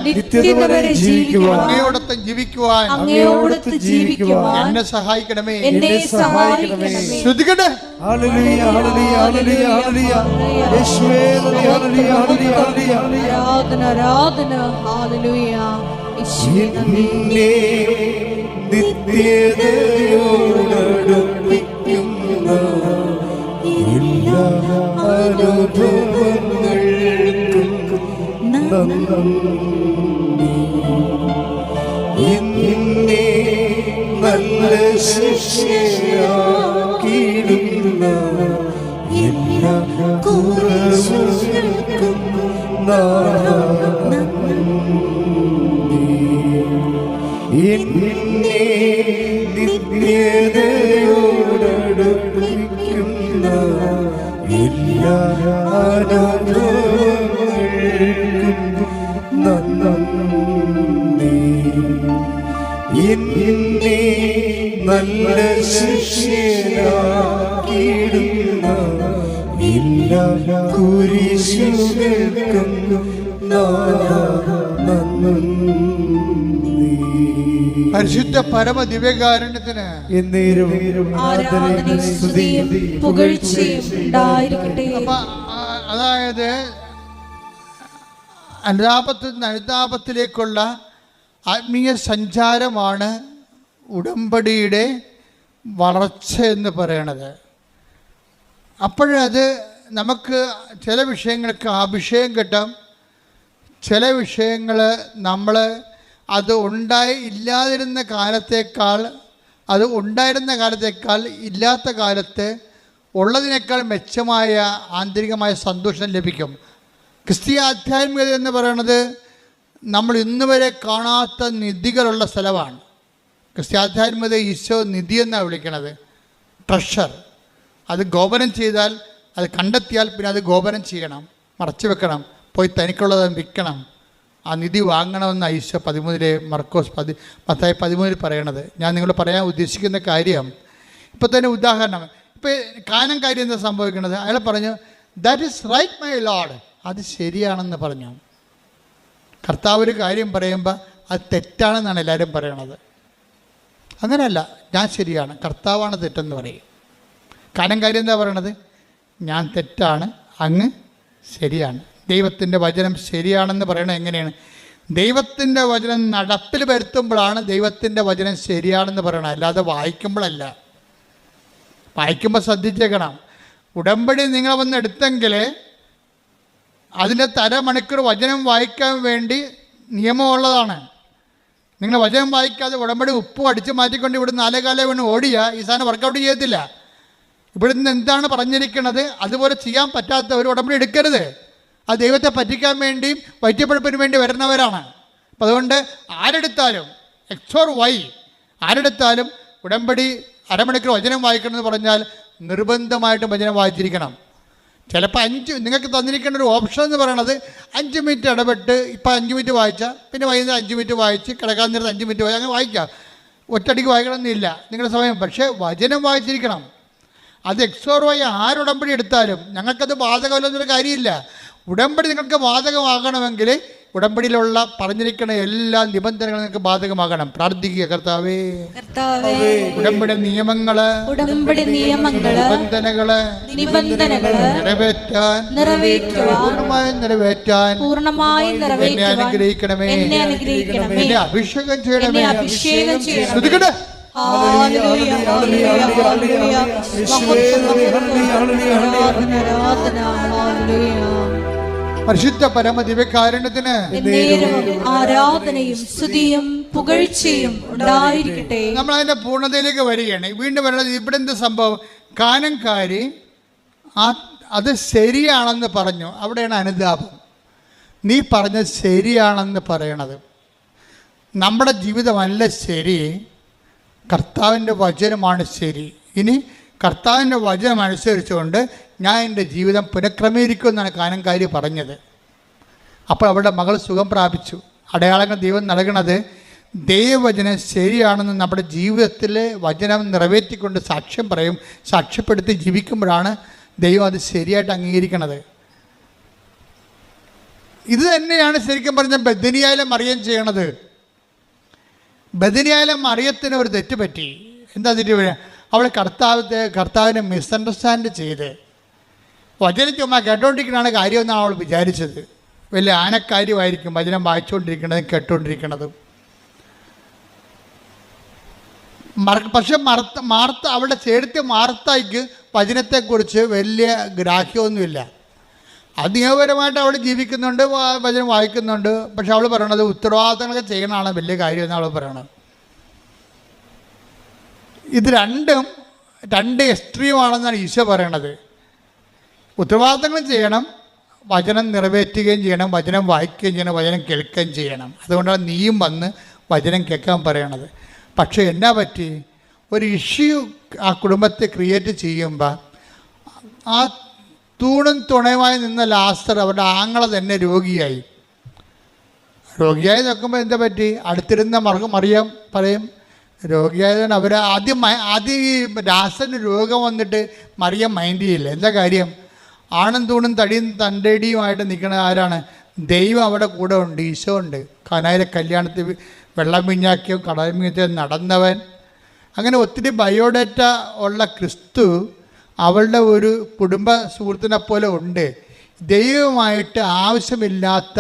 അങ്ങയോടൊപ്പം ജീവിക്കുവാൻ എന്നെ സഹായിക്കണമേ. ശ്രദ്ധിക്കട്ടെ. എല്ലാ അനുഭവങ്ങൾക്കും എന്നെ നല്ല ശിക്ഷയാക്കിയിടുന്ന എല്ലാ കുറവുകൾക്കും എന്നെ നിത്യതയോടടുപ്പിക്കുന്ന എല്ലാ അനുഭവങ്ങൾക്കും നന്ദി. എന്നെ നല്ല ശിക്ഷയാക്കിയിടുന്ന എല്ലാ കുരിശുകൾക്കും നന്ദി. പരിശുദ്ധ പരമ ദിവ്യകാരുണ്യത്തിന് അതായത് അനുതാപത്തിലേക്കുള്ള ആത്മീയ സഞ്ചാരമാണ് ഉടമ്പടിയുടെ വളർച്ച എന്ന് പറയണത്. അപ്പോഴത് നമുക്ക് ചില വിഷയങ്ങൾക്ക് അഭിഷേകം കിട്ടാം. ചില വിഷയങ്ങൾ നമ്മൾ അത് ഇല്ലാതിരുന്ന കാലത്തേക്കാൾ ഇല്ലാത്ത കാലത്ത് ഉള്ളതിനേക്കാൾ മെച്ചമായ ആന്തരികമായ സന്തോഷം ലഭിക്കും. ക്രിസ്തീയ ആധ്യാത്മികത എന്ന് പറയുന്നത് നമ്മൾ ഇന്നുവരെ കാണാത്ത നിധികളുള്ള സ്ഥലമാണ്. ക്രിസ്തീയ ആധ്യാത്മികത ഈശോ നിധി എന്നാണ് വിളിക്കുന്നത്, ട്രഷർ. അത് ഗോപനം ചെയ്താൽ, അത് കണ്ടെത്തിയാൽ പിന്നെ അത് ഗോപനം ചെയ്യണം, മറച്ചു വെക്കണം, പോയി തനിക്കുള്ളത് വിൽക്കണം, ആ നിധി വാങ്ങണമെന്ന് ഈശോ 13 മത്തായി 13 പറയണത്. ഞാൻ നിങ്ങളോട് പറയാൻ ഉദ്ദേശിക്കുന്ന കാര്യം, ഇപ്പോൾ തന്നെ ഉദാഹരണം, ഇപ്പോൾ കാനം കാര്യം എന്താ സംഭവിക്കുന്നത്? അയാൾ പറഞ്ഞു, that is right my lord, അത് ശരിയാണെന്ന് പറഞ്ഞു. കർത്താവ് ഒരു കാര്യം പറയുമ്പോൾ അത് തെറ്റാണെന്നാണ് എല്ലാവരും പറയണത്. അങ്ങനെയല്ല, ഞാൻ ശരിയാണ്, കർത്താവാണ് തെറ്റെന്ന് പറയും. കാനം കാര്യം എന്താ പറയണത്? ഞാൻ തെറ്റാണ്, അങ്ങ് ശരിയാണ്. ദൈവത്തിൻ്റെ വചനം ശരിയാണെന്ന് പറയണത് എങ്ങനെയാണ്? ദൈവത്തിൻ്റെ വചനം നടപ്പിൽ വരുത്തുമ്പോഴാണ് ദൈവത്തിൻ്റെ വചനം ശരിയാണെന്ന് പറയണം, അല്ലാതെ വായിക്കുമ്പോഴല്ല. വായിക്കുമ്പോൾ ശ്രദ്ധിച്ചേക്കണം. ഉടമ്പടി നിങ്ങൾ വന്ന് എടുത്തെങ്കിൽ അതിൻ്റെ അരമണിക്കൂർ വചനം വായിക്കാൻ വേണ്ടി നിയമമുള്ളതാണ്. നിങ്ങൾ വചനം വായിക്കാതെ ഉടമ്പടി ഉപ്പ് അടിച്ച് മാറ്റിക്കൊണ്ട് ഇവിടെ 4 കാലം വീണ് ഓടിയാൽ ഈ സാധനം വർക്കൗട്ട് ചെയ്യത്തില്ല. ഇവിടുന്ന് എന്താണ് പറഞ്ഞിരിക്കുന്നത് അതുപോലെ ചെയ്യാൻ പറ്റാത്തവർ ഉടമ്പടി എടുക്കരുത്. ആ ദൈവത്തെ പറ്റിക്കാൻ വേണ്ടിയും വൈദ്യപ്പഴുപ്പിന് വേണ്ടി വരുന്നവരാണ്. അപ്പം അതുകൊണ്ട് ആരെടുത്താലും ആരെടുത്താലും ഉടമ്പടി അരമണിക്കൂർ വചനം വായിക്കണമെന്ന് പറഞ്ഞാൽ നിർബന്ധമായിട്ടും വചനം വായിച്ചിരിക്കണം. ചിലപ്പോൾ നിങ്ങൾക്ക് തന്നിരിക്കേണ്ട ഒരു ഓപ്ഷൻ എന്ന് പറയണത് 5 മിനിറ്റ് ഇടപെട്ട്, ഇപ്പോൾ 5 മിനിറ്റ് വായിച്ചാൽ പിന്നെ വൈകുന്നേരം 5 മിനിറ്റ് വായിച്ച് കിടക്കാൻ നേരത്ത് 5 മിനിറ്റ് അങ്ങനെ വായിക്കാം. ഒറ്റയടിക്ക് വായിക്കണമെന്നില്ല നിങ്ങളുടെ സമയം, പക്ഷേ വചനം വായിച്ചിരിക്കണം. അത് എക്സോർവായി ആരുടമ്പടി എടുത്താലും ഞങ്ങൾക്കത് ബാധകമല്ലെന്നൊരു കാര്യമില്ല. ഉടമ്പടി നിങ്ങൾക്ക് ബാധകമാകണമെങ്കിൽ ഉടമ്പടിയിലുള്ള പറഞ്ഞിരിക്കുന്ന എല്ലാ നിബന്ധനകളും നിങ്ങൾക്ക് ബാധകമാകണം. പ്രാർത്ഥിക്കുക, കർത്താവേ, ഉടമ്പടി നിയമങ്ങള് നിബന്ധനകള് പൂർണ്ണമായും നിറവേറ്റാൻ എന്നെ അനുഗ്രഹിക്കണമേ, എന്നെ അഭിഷേകം ചെയ്യണമേ. ശ്രദ്ധിക്കട്ടെ. Hallelujah. പരിശുദ്ധ പരമ ദിവ്യകാരുണ്യത്തിന് എന്നേരവും ആരാധനയും സ്തുതിയും പുകഴ്ചയും ഉണ്ടായിരിക്കട്ടെ. നമ്മൾ അതിന്റെ പൂർണ്ണതയിലേക്ക് വരികയാണ്. വീണ്ടും പറയുന്നത് ഇവിടെ എന്ത് സംഭവം? കാനംകാരി അത് ശരിയാണെന്ന് പറഞ്ഞു. അവിടെയാണ് അനുതാപം. നീ പറഞ്ഞത് ശരിയാണെന്ന് പറയണത്. നമ്മുടെ ജീവിതമല്ല ശരി, കർത്താവിൻ്റെ വചനമാണ് ശരി. ഇനി കർത്താവിൻ്റെ വചനം അനുസരിച്ചുകൊണ്ട് ഞാൻ എൻ്റെ ജീവിതം പുനഃക്രമീകരിക്കുമെന്നാണ് കാനംകാരി പറഞ്ഞത്. അപ്പോൾ അവളുടെ മകൾ സുഖം പ്രാപിച്ചു. അടയാളങ്ങൾ ദൈവം നൽകണത് ദൈവവചനം ശരിയാണെന്ന് നമ്മുടെ ജീവിതത്തിലെ വചനം നിറവേറ്റിക്കൊണ്ട് സാക്ഷ്യം പറയും, സാക്ഷ്യപ്പെടുത്തി ജീവിക്കുമ്പോഴാണ് ദൈവം അത് ശരിയായിട്ട് അംഗീകരിക്കണത്. ഇത് തന്നെയാണ് ശരിക്കും പറഞ്ഞ ബദനിയായിലെ മറിയം ചെയ്യണത്. ബദനിയായിലെ മറിയത്തിന് ഒരു തെറ്റ് പറ്റി. എന്താ തെറ്റ്? അവൾ കർത്താവിനെ മിസ്അണ്ടർസ്റ്റാൻഡ് ചെയ്ത് വചനം ചുമ്മാ കേട്ടോണ്ടിരിക്കണതാണ് കാര്യമെന്നാണ് അവൾ വിചാരിച്ചത്. വലിയ ആനക്കാര്യമായിരിക്കും വചനം വായിച്ചുകൊണ്ടിരിക്കണതും കേട്ടുകൊണ്ടിരിക്കണതും. പക്ഷെ മാർത്ത അവളുടെ ചേർത്ത് മാർത്തായിക്ക് വചനത്തെക്കുറിച്ച് വലിയ ഗ്രാഹ്യമൊന്നുമില്ല. അത് നിയമപരമായിട്ട് അവൾ ജീവിക്കുന്നുണ്ട്, വചനം വായിക്കുന്നുണ്ട്. പക്ഷെ അവൾ പറയണത് ഉത്തരവാദിത്തങ്ങളൊക്കെ ചെയ്യണതാണ് വലിയ കാര്യം എന്നാണ് അവൾ പറയണത്. ഇത് രണ്ട് എക്സ്ട്രീമാണെന്നാണ് ഈശോ പറയണത്. ഉത്തരവാദിത്തങ്ങൾ ചെയ്യണം, വചനം നിറവേറ്റുകയും ചെയ്യണം, വചനം വായിക്കുകയും ചെയ്യണം, വചനം കേൾക്കുകയും ചെയ്യണം. അതുകൊണ്ടാണ് നീയും വന്ന് വചനം കേൾക്കാൻ പറയണത്. പക്ഷേ എന്നാ പറ്റി? ഒരു ഇഷ്യൂ ആ കുടുംബത്തെ ക്രിയേറ്റ് ചെയ്യുമ്പോൾ ആ തൂണും തുണയുമായി നിന്ന ലാസർ അവരുടെ ആങ്ങളെ തന്നെ രോഗിയായി നോക്കുമ്പോൾ എന്താ പറ്റി? അടുത്തിരുന്ന മറിയം പറയും രോഗിയായതുകൊണ്ട് അവർ ആദ്യം ഈ ലാസറിന് രോഗം വന്നിട്ട് മറിയം മൈൻഡ് ചെയ്യില്ല. എന്താ കാര്യം? ആണും തൂണും തടിയും തണ്ടടിയുമായിട്ട് നിൽക്കുന്ന ആരാണ്? ദൈവം അവിടെ കൂടെ ഉണ്ട്, ഈശോ ഉണ്ട്. കാനായിലെ കല്യാണത്തിൽ വെള്ളം വീഞ്ഞാക്കിയോ കടൽ വീഞ്ഞാക്കിയോ നടന്നവൻ. അങ്ങനെ ഒത്തിരി ബയോഡേറ്റ ഉള്ള ക്രിസ്തു അവളുടെ ഒരു കുടുംബ സുഹൃത്തിനെ പോലെ ഉണ്ട്. ദൈവമായിട്ട് ആവശ്യമില്ലാത്ത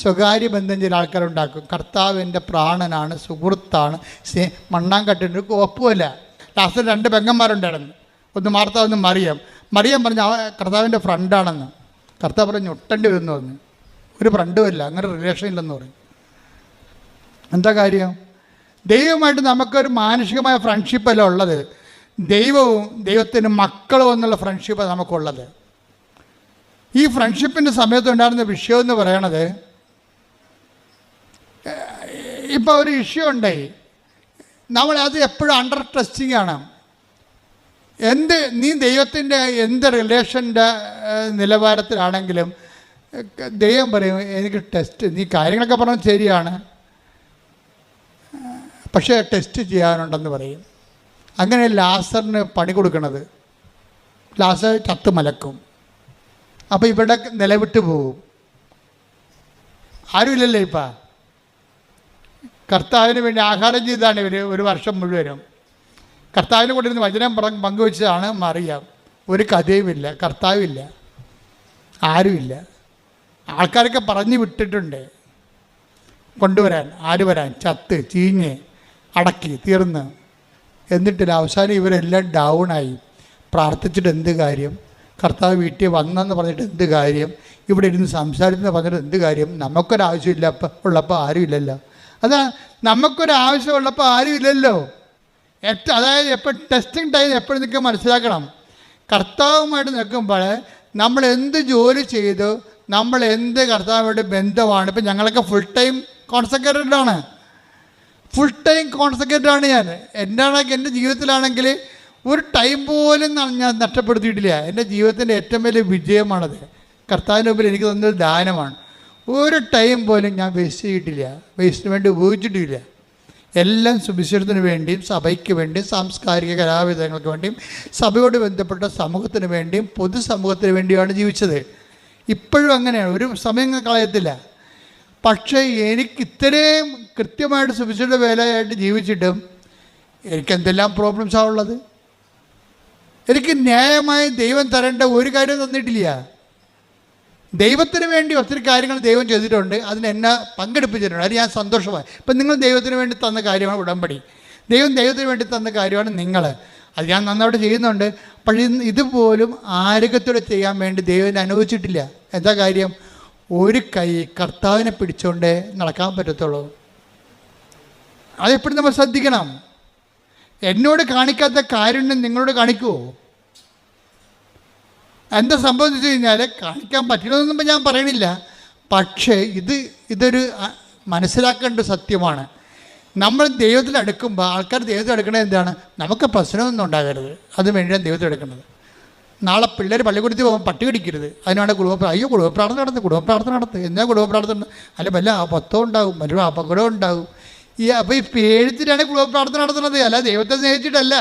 സ്വകാര്യ ബന്ധം ചില ആൾക്കാരുണ്ടാക്കും. കർത്താവ് എൻ്റെ പ്രാണനാണ്, സുഹൃത്താണ്, മണ്ണാങ്കട്ടിൻ്റെ ഒരു കോപ്പുമല്ല. ലാസ്റ്റ് 2 പെങ്ങന്മാരുണ്ടായിരുന്നു. ഒന്ന് മാർത്ത, ഒന്ന് മറിയം. മറിയം പറഞ്ഞു കർത്താവിൻ്റെ ഫ്രണ്ടാണെന്ന്. കർത്താവ് പറഞ്ഞു ഒട്ടേണ്ടി വരുന്നു എന്ന്. ഒരു ഫ്രണ്ടുമില്ല, അങ്ങനെ റിലേഷൻ ഇല്ലെന്ന് പറയും. എന്താ കാര്യം? ദൈവമായിട്ട് നമുക്കൊരു മാനുഷികമായ ഫ്രണ്ട്ഷിപ്പല്ല ഉള്ളത്. ദൈവവും ദൈവത്തിന് മക്കളും എന്നുള്ള ഫ്രണ്ട്ഷിപ്പാണ് നമുക്കുള്ളത്. ഈ ഫ്രണ്ട്ഷിപ്പിൻ്റെ സമയത്തുണ്ടായിരുന്ന വിഷയം എന്ന് പറയണത്, ഇപ്പോൾ ഒരു ഇഷ്യൂ ഉണ്ടായി, നമ്മളത് എപ്പോഴും അണ്ടർ ടെസ്റ്റിംഗ് ആണ്. നീ ദൈവത്തിൻ്റെ എന്ത് റിലേഷൻ്റെ നിലവാരത്തിലാണെങ്കിലും ദൈവം പറയും എനിക്ക് ടെസ്റ്റ്, നീ കാര്യങ്ങളൊക്കെ പറഞ്ഞാൽ ശരിയാണ്, പക്ഷേ ടെസ്റ്റ് ചെയ്യാനുണ്ടെന്ന് പറയും. അങ്ങനെ ലാസറിന് പണി കൊടുക്കണത്. ലാസർ ചത്ത് മലക്കും. അപ്പോൾ ഇവിടെ നിലവിട്ട് പോകും. ആരുമില്ലല്ലോ ഇപ്പം. കർത്താവിന് വേണ്ടി ആഹാരം ചെയ്താണ് ഇവർ ഒരു വർഷം മുഴുവനും. കർത്താവിനെ കൊണ്ടിരുന്ന് വചനം പങ്കുവെച്ചതാണ് മറിയം. ഒരു കഥയുമില്ല, കർത്താവില്ല, ആരുമില്ല. ആൾക്കാരൊക്കെ പറഞ്ഞു വിട്ടിട്ടുണ്ട് കൊണ്ടുവരാൻ, ആര് വരാൻ, ചത്ത് ചീഞ്ഞ് അടക്കി തീർന്ന്. എന്നിട്ടില്ല, അവസാനം ഇവരെല്ലാം ഡൗണായി. പ്രാർത്ഥിച്ചിട്ട് എന്ത് കാര്യം? കർത്താവ് വീട്ടിൽ വന്നെന്ന് പറഞ്ഞിട്ട് എന്ത് കാര്യം? ഇവിടെ ഇരുന്ന് സംസാരിച്ചെന്ന് പറഞ്ഞിട്ട് എന്ത് കാര്യം? നമുക്കൊരാവശ്യമില്ല ഉള്ളപ്പോൾ ആരുമില്ലല്ലോ. അതാ, നമുക്കൊരാവശ്യമുള്ളപ്പോൾ ആരുമില്ലല്ലോ. അതായത് എപ്പോൾ ടെസ്റ്റിംഗ് ടൈം എപ്പോഴും നിൽക്കാൻ മനസ്സിലാക്കണം. കർത്താവുമായിട്ട് നിൽക്കുമ്പോൾ നമ്മൾ എന്ത് ജോലി ചെയ്തു, നമ്മൾ എന്ത് കർത്താവുമായിട്ട് ബന്ധമാണ്. ഇപ്പം ഞങ്ങളൊക്കെ ഫുൾ ടൈം കോൺസെൻട്രേറ്റഡാണ്. ഞാൻ. എൻ്റെ ജീവിതത്തിലാണെങ്കിൽ ഒരു ടൈം പോലും ഞാൻ നഷ്ടപ്പെടുത്തിയിട്ടില്ല. എൻ്റെ ജീവിതത്തിൻ്റെ ഏറ്റവും വലിയ വിജയമാണത്. കർത്താവിൻ്റെ മുമ്പിൽ എനിക്ക് തന്നൊരു ദാനമാണ്. ഒരു ടൈം പോലും ഞാൻ വേസ്റ്റ് ചെയ്തിട്ടില്ല, വേസ്റ്റിന് വേണ്ടി ഉപയോഗിച്ചിട്ടില്ല. എല്ലാം സുവിശേഷത്തിന് വേണ്ടിയും സഭയ്ക്ക് വേണ്ടിയും സാംസ്കാരിക കലാവിധങ്ങൾക്ക് വേണ്ടിയും സഭയോട് ബന്ധപ്പെട്ട സമൂഹത്തിന് വേണ്ടിയും പൊതുസമൂഹത്തിന് വേണ്ടിയാണ് ജീവിച്ചത്. ഇപ്പോഴും അങ്ങനെയാണ്, ഒരു സമയം കളയത്തില്ല. പക്ഷേ എനിക്ക് ഇത്രയും കൃത്യമായിട്ട് സുവിശേഷ വേലയായിട്ട് ജീവിച്ചിട്ടും എനിക്കെന്തെല്ലാം പ്രോബ്ലംസാണ് ഉള്ളത്. എനിക്ക് ന്യായമായി ദൈവം തരേണ്ട ഒരു കാര്യം തന്നിട്ടില്ല. ദൈവത്തിന് വേണ്ടി ഒത്തിരി കാര്യങ്ങൾ ദൈവം ചെയ്തിട്ടുണ്ട്, അതിന് എന്നെ പങ്കെടുപ്പിച്ചിട്ടുണ്ട്. അത് ഞാൻ സന്തോഷമായി. ഇപ്പം നിങ്ങൾ ദൈവത്തിന് വേണ്ടി തന്ന കാര്യമാണ് ഉടമ്പടി, ദൈവത്തിന് വേണ്ടി തന്ന കാര്യമാണ് നിങ്ങൾ. അത് ഞാൻ നന്നായിട്ട് ചെയ്യുന്നുണ്ട്. പക്ഷേ ഇതുപോലും ആരോഗ്യത്തോടെ ചെയ്യാൻ വേണ്ടി ദൈവം അനുവദിച്ചിട്ടില്ല. എന്താ കാര്യം? ഒരു കൈ കർത്താവിനെ പിടിച്ചുകൊണ്ടേ നടക്കാൻ പറ്റത്തുള്ളൂ. അതെപ്പോഴും നമ്മൾ ശ്രദ്ധിക്കണം. എന്നോട് കാണിക്കാത്ത കാരുണ്യം നിങ്ങളോട് കാണിക്കുമോ? എന്താ സംഭവിച്ചു കഴിഞ്ഞാൽ, കാണിക്കാൻ പറ്റണമെന്നൊന്നും ഞാൻ പറയണില്ല, പക്ഷേ ഇതൊരു മനസ്സിലാക്കേണ്ട സത്യമാണ്. നമ്മൾ ദൈവത്തിൽ അടുക്കുമ്പോൾ ആൾക്കാർ ദൈവത്തിൽ അടുക്കണത് എന്താണ്? നമുക്ക് പ്രശ്നമൊന്നും ഉണ്ടാകരുത്, അത് വേണ്ടിയാണ് ദൈവത്തിൽ എടുക്കുന്നത്. നാളെ പിള്ളേർ പള്ളിക്കൂടത്തിൽ പോകുമ്പോൾ പട്ടി കടിക്കരുത്, അതിനാണ് കുടുംബപ്രാർത്ഥന നടത്തുക. എന്നാ കുടുംബപ്രാർത്ഥന? അല്ല വല്ല അബദ്ധം ഉണ്ടാകും, വല്ല അപകടം ഉണ്ടാകും. അപ്പോൾ ഈ പേടിച്ചിട്ടാണ് കുടുംബപ്രാർത്ഥന നടത്തുന്നത്, അല്ല ദൈവത്തെ സ്നേഹിച്ചിട്ടല്ല.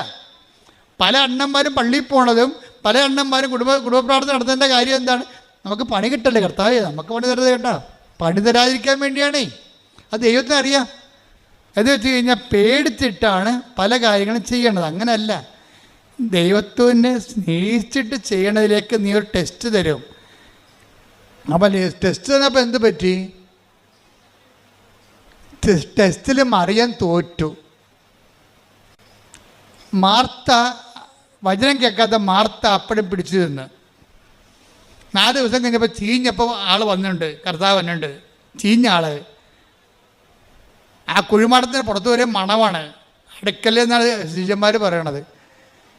പല അണ്ണന്മാരും പള്ളിയിൽ പോണതും പല അണ്ണന്മാരും കുടുംബപ്രാർത്ഥന നടത്തേണ്ട കാര്യം എന്താണ്? നമുക്ക് പണി കിട്ടല്ലേ കർത്താവേ, നമുക്ക് പണി തരുന്നത് കേട്ടോ, പണി തരാതിരിക്കാൻ വേണ്ടിയാണേ. അത് ദൈവത്തിന് അറിയാം. എന്ന് വെച്ച് കഴിഞ്ഞാൽ പേടിച്ചിട്ടാണ് പല കാര്യങ്ങളും ചെയ്യണത്. അങ്ങനെയല്ല, ദൈവത്തിനെ സ്നേഹിച്ചിട്ട് ചെയ്യണതിലേക്ക് നീ ഒരു ടെസ്റ്റ് തരും. അപ്പം ടെസ്റ്റ് തന്നപ്പോൾ എന്ത് പറ്റി? ടെസ്റ്റിൽ മറിയം തോറ്റു. മാർത്ത, വചനം കേൾക്കാത്ത മാർത്ത അപ്പഴും പിടിച്ചു നിന്ന്. 4 ദിവസം കഴിഞ്ഞപ്പോൾ ചീഞ്ഞപ്പോൾ ആൾ വന്നിട്ടുണ്ട്, കർത്താവ് വന്നിട്ടുണ്ട്, ചീഞ്ഞ ആള്. ആ കുഴിമാടത്തിന് പുറത്ത് വരെ മണമാണ്, അടുക്കലെന്നാണ് ശിഷ്യന്മാർ പറയണത്.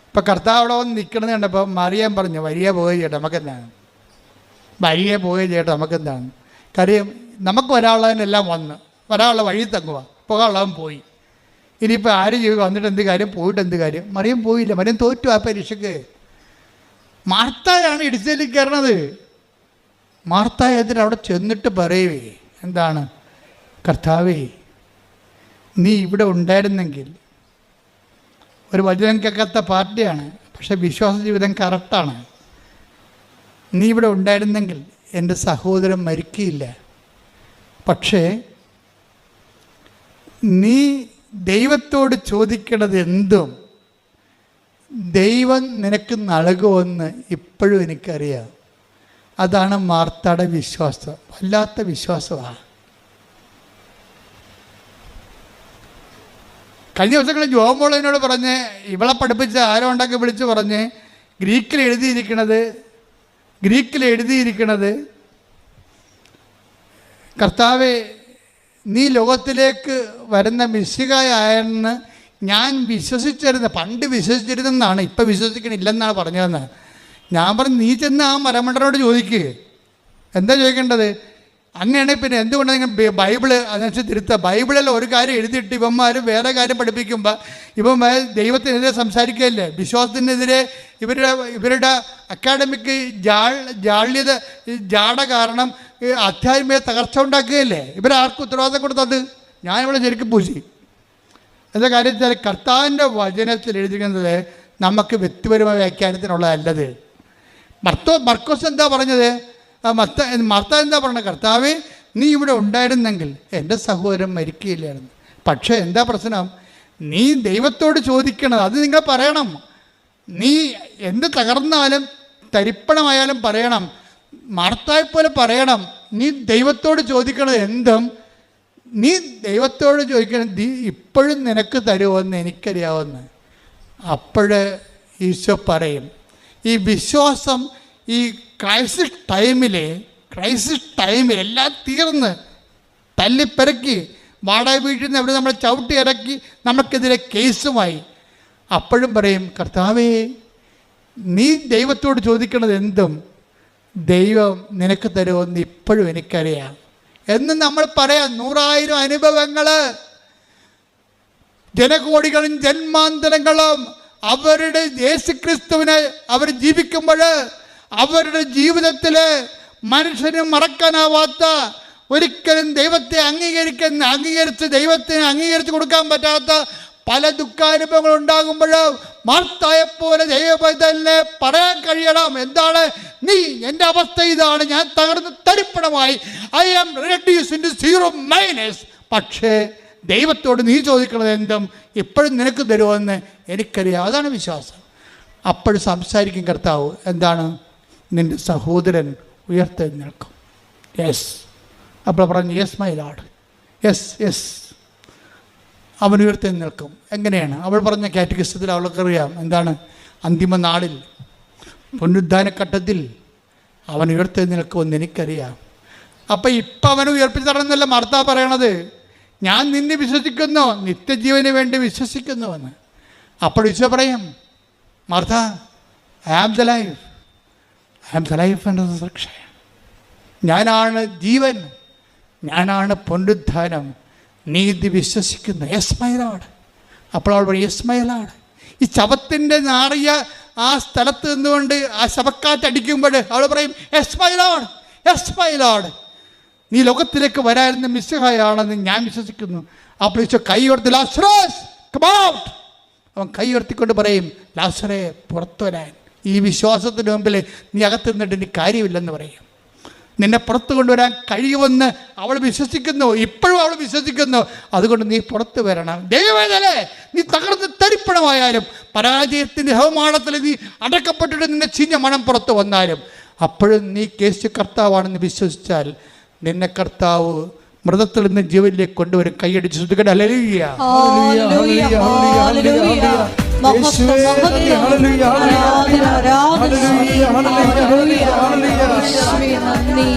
ഇപ്പം കർത്താവ് അവിടെ വന്ന് നിൽക്കണമെന്ന് കണ്ടപ്പോൾ മറിയാൻ പറഞ്ഞു, വരിക പോവുകയും ചെയ്യട്ടെ, നമുക്കെന്താണ്? വരിക പോവുകയും ചെയ്യട്ടെ, നമുക്കെന്താണ്? കാര്യം നമുക്ക് വരാനുള്ളതിനെല്ലാം വന്ന്, വരാനുള്ള വഴി തങ്ങുക, പോകാനുള്ളവൻ പോയി. ഇനിയിപ്പോൾ ആര് വന്നിട്ട് എന്ത് കാര്യം, പോയിട്ട് എന്ത് കാര്യം? മറിയം പോയില്ല, മറിയം തോറ്റു ആ പരീക്ഷയ്ക്ക്. മാർത്തായാണ് ഇടിച്ചേലിൽ കയറണത്. മാർത്തായ എന്തിന് അവിടെ ചെന്നിട്ട് പറയുവേ, എന്താണ്? കർത്താവേ, നീ ഇവിടെ ഉണ്ടായിരുന്നെങ്കിൽ. ഒരു വചനം കേൾക്കാത്ത പാർട്ടിയാണ്, പക്ഷെ വിശ്വാസ ജീവിതം കറക്റ്റാണ്. നീ ഇവിടെ ഉണ്ടായിരുന്നെങ്കിൽ എൻ്റെ സഹോദരൻ മരിക്കില്ല. പക്ഷേ നീ ദൈവത്തോട് ചോദിക്കണത് എന്തും ദൈവം നിനക്ക് നൽകുമെന്ന് ഇപ്പോഴും എനിക്കറിയാം. അതാണ് മാർത്തയുടെ വിശ്വാസം. വല്ലാത്ത വിശ്വാസമാണ്. കഴിഞ്ഞ ദിവസങ്ങളിൽ ജോമോളനോട് പറഞ്ഞ്, ഇവളെ പഠിപ്പിച്ച ആരോ ഉണ്ടാക്കി വിളിച്ച് പറഞ്ഞ്, ഗ്രീക്കിൽ എഴുതിയിരിക്കണത് കർത്താവേ, നീ ലോകത്തിലേക്ക് വരുന്ന മിശിഹായെന്ന് ഞാൻ പണ്ട് വിശ്വസിച്ചിരുന്നെന്നാണ്, ഇപ്പം വിശ്വസിക്കണില്ലെന്നാണ് പറഞ്ഞതെന്ന്. ഞാൻ പറഞ്ഞു, നീ ചെന്ന് ആ മരമണ്ടനോട് ചോദിക്കുക. എന്താ ചോദിക്കേണ്ടത്? അങ്ങനെയാണെങ്കിൽ പിന്നെ എന്തുകൊണ്ടാണ് നിങ്ങൾ ബൈബിള് അതനുസരിച്ച് തിരുത്തുക? ബൈബിളിൽ ഒരു കാര്യം എഴുതിയിട്ട് ഇവന്മാർ വേറെ കാര്യം പഠിപ്പിക്കുമ്പോൾ ഇവന്മാർ ദൈവത്തിനെതിരെ സംസാരിക്കുകയല്ലേ? വിശ്വാസത്തിനെതിരെ ഇവരുടെ അക്കാഡമിക് ജാട കാരണം ആധ്യാത്മിക തകർച്ച ഉണ്ടാക്കുകയല്ലേ? ഇവരാർക്കും ഉത്തരവാദിത്തം കൊടുത്തത്? ഞാനിവിടെ ശരിക്കും പൂശി. എന്താ കാര്യം വെച്ചാൽ, കർത്താവിൻ്റെ വചനത്തിൽ എഴുതിക്കുന്നത് നമുക്ക് വ്യക്തിപരമായ വ്യാഖ്യാനത്തിനുള്ളതല്ലത്. മർക്കോസ് എന്താ പറഞ്ഞത്? മാർത്ത എന്താ പറഞ്ഞത്? കർത്താവേ, നീ ഇവിടെ ഉണ്ടായിരുന്നെങ്കിൽ എൻ്റെ സഹോദരൻ മരിക്കുകയില്ലായിരുന്നു. പക്ഷേ എന്താ പ്രശ്നം? നീ ദൈവത്തോട് ചോദിക്കണത് അത് നിങ്ങൾ പറയണം. നീ എന്ത് തകർന്നാലും തരിപ്പണമായാലും പറയണം. മാർത്തായെപ്പോലെ പറയണം. നീ ദൈവത്തോട് ചോദിക്കണത് എന്തും നീ ദൈവത്തോട് ചോദിക്കണത് ഇപ്പോഴും നിനക്ക് തരുമെന്ന് എനിക്കറിയാവുന്ന. അപ്പോഴ് ഈശോ പറയും, ഈ വിശ്വാസം ഈ ക്രൈസിസ് ടൈമിൽ എല്ലാം തീർന്ന് തല്ലിപ്പെരക്കി വാടക വീട്ടിൽ നിന്ന് അവിടെ നമ്മളെ ചവിട്ടി ഇറക്കി നമുക്കെതിരെ കേസുമായി. അപ്പോഴും പറയും, കർത്താവേ, നീ ദൈവത്തോട് ചോദിക്കണത് എന്തും ദൈവം നിനക്ക് തരുമെന്ന് ഇപ്പോഴും എനിക്കറിയാം എന്ന് നമ്മൾ പറയാം. 100,000 അനുഭവങ്ങൾ, ജനകോടികളും ജന്മാന്തരങ്ങളും അവരുടെ യേശുക്രിസ്തുവിനെ അവർ ജീവിക്കുമ്പോൾ അവരുടെ ജീവിതത്തിൽ മനുഷ്യന് മറക്കാനാവാത്ത, ഒരിക്കലും ദൈവത്തെ അംഗീകരിച്ച് ദൈവത്തിന് അംഗീകരിച്ച് കൊടുക്കാൻ പറ്റാത്ത പല ദുഃഖാനുഭവങ്ങൾ ഉണ്ടാകുമ്പോൾ മാർത്തായെപ്പോലെ ദൈവപൈതലിനെ പറയാൻ കഴിയണം. എന്താണ്? നീ, എൻ്റെ അവസ്ഥ ഇതാണ്, ഞാൻ തകർന്ന് തരിപ്പണമായി, ഐ ആം റെഡ്യൂസ്ഡ് ഇൻടു 0-. പക്ഷേ ദൈവത്തോട് നീ ചോദിക്കുന്നത് എന്തും ഇപ്പോഴും നിനക്ക് തരുമെന്ന് എനിക്കറിയാം. അതാണ് വിശ്വാസം. അപ്പോഴും സംസാരിക്കും കർത്താവ്. എന്താണ്? നിൻ്റെ സഹോദരൻ ഉയർത്തെഴുന്നേൽക്കും. യെസ്. അപ്പോൾ പറഞ്ഞു, യെസ് മൈ ലോർഡ്, യെസ്, അവൻ ഉയർത്തെഴുന്നേൽക്കും. എങ്ങനെയാണ്? അവൾ പറഞ്ഞ കാറ്റഗിസത്തിൽ അവൾക്കറിയാം. എന്താണ്? അന്തിമ നാളിൽ, പുനരുദ്ധാനഘട്ടത്തിൽ അവൻ ഉയർത്തെഴുന്നേൽക്കുമെന്ന് എനിക്കറിയാം. അപ്പം ഇപ്പം അവനെ ഉയർപ്പിച്ച് തരണമെന്നല്ല മാർത്ത പറയണത്, ഞാൻ നിന്നെ വിശ്വസിക്കുന്നു, നിത്യജീവന് വേണ്ടി വിശ്വസിക്കുന്നുവെന്ന്. അപ്പോൾ ഈശോ പറയും, Martha, I am the life, I am the life and resurrection. ഞാനാണ് ജീവൻ, ഞാനാണ് പുനരുത്ഥാനം, നീ ഇത് വിശ്വസിക്കുന്നു. Yes my lord. അപ്പോൾ അവൾ പറയും, യെസ് മൈ ലോർഡ്. ഈ ശവത്തിൻ്റെ നാറിയ ആ സ്ഥലത്ത് നിന്നുകൊണ്ട് ആ ശവക്കാറ്റടിക്കുമ്പോൾ അവൾ പറയും, yes my Lord, yes my Lord, നീ ലോകത്തിലേക്ക് വരായിരുന്ന മിശിഹായാണെന്ന് ഞാൻ വിശ്വസിക്കുന്നു. അപ്പോൾ ഈശോ കൈ ഉയർത്തി, ലാസറസ് കം ഔട്ട്. അവൻ കൈ ഉയർത്തിക്കൊണ്ട് പറയും, ലാസറേ പുറത്തു വരാൻ. ഈ വിശ്വാസത്തിന് മുമ്പിൽ നീ അകത്ത് നിന്നിട്ട് ഇനി കാര്യമില്ലെന്ന് പറയും. നിന്നെ പുറത്തു കൊണ്ടുവരാൻ കഴിയുമെന്ന് അവൾ വിശ്വസിക്കുന്നു, ഇപ്പോഴും അവൾ വിശ്വസിക്കുന്നു. അതുകൊണ്ട് നീ പുറത്തു വരണം. ദൈവവേദനേ, നീ തകർന്ന് തരിപ്പണമായാലും, പരാജയത്തിൻ്റെ ഹവമാണത്തിൽ നീ അടക്കപ്പെട്ടിട്ട് നിന്നെ ചീഞ്ഞ മണം പുറത്തു വന്നാലും, അപ്പോഴും നീ യേശു കർത്താവാണെന്ന് വിശ്വസിച്ചാൽ നിന്നെ കർത്താവ് മൃതത്തിൽ നിന്ന് ജീവനിലേക്ക് കൊണ്ടുവരും. കൈയടിച്ച് ശ്രുതികട ഹല്ലേലൂയ. നന്ദി.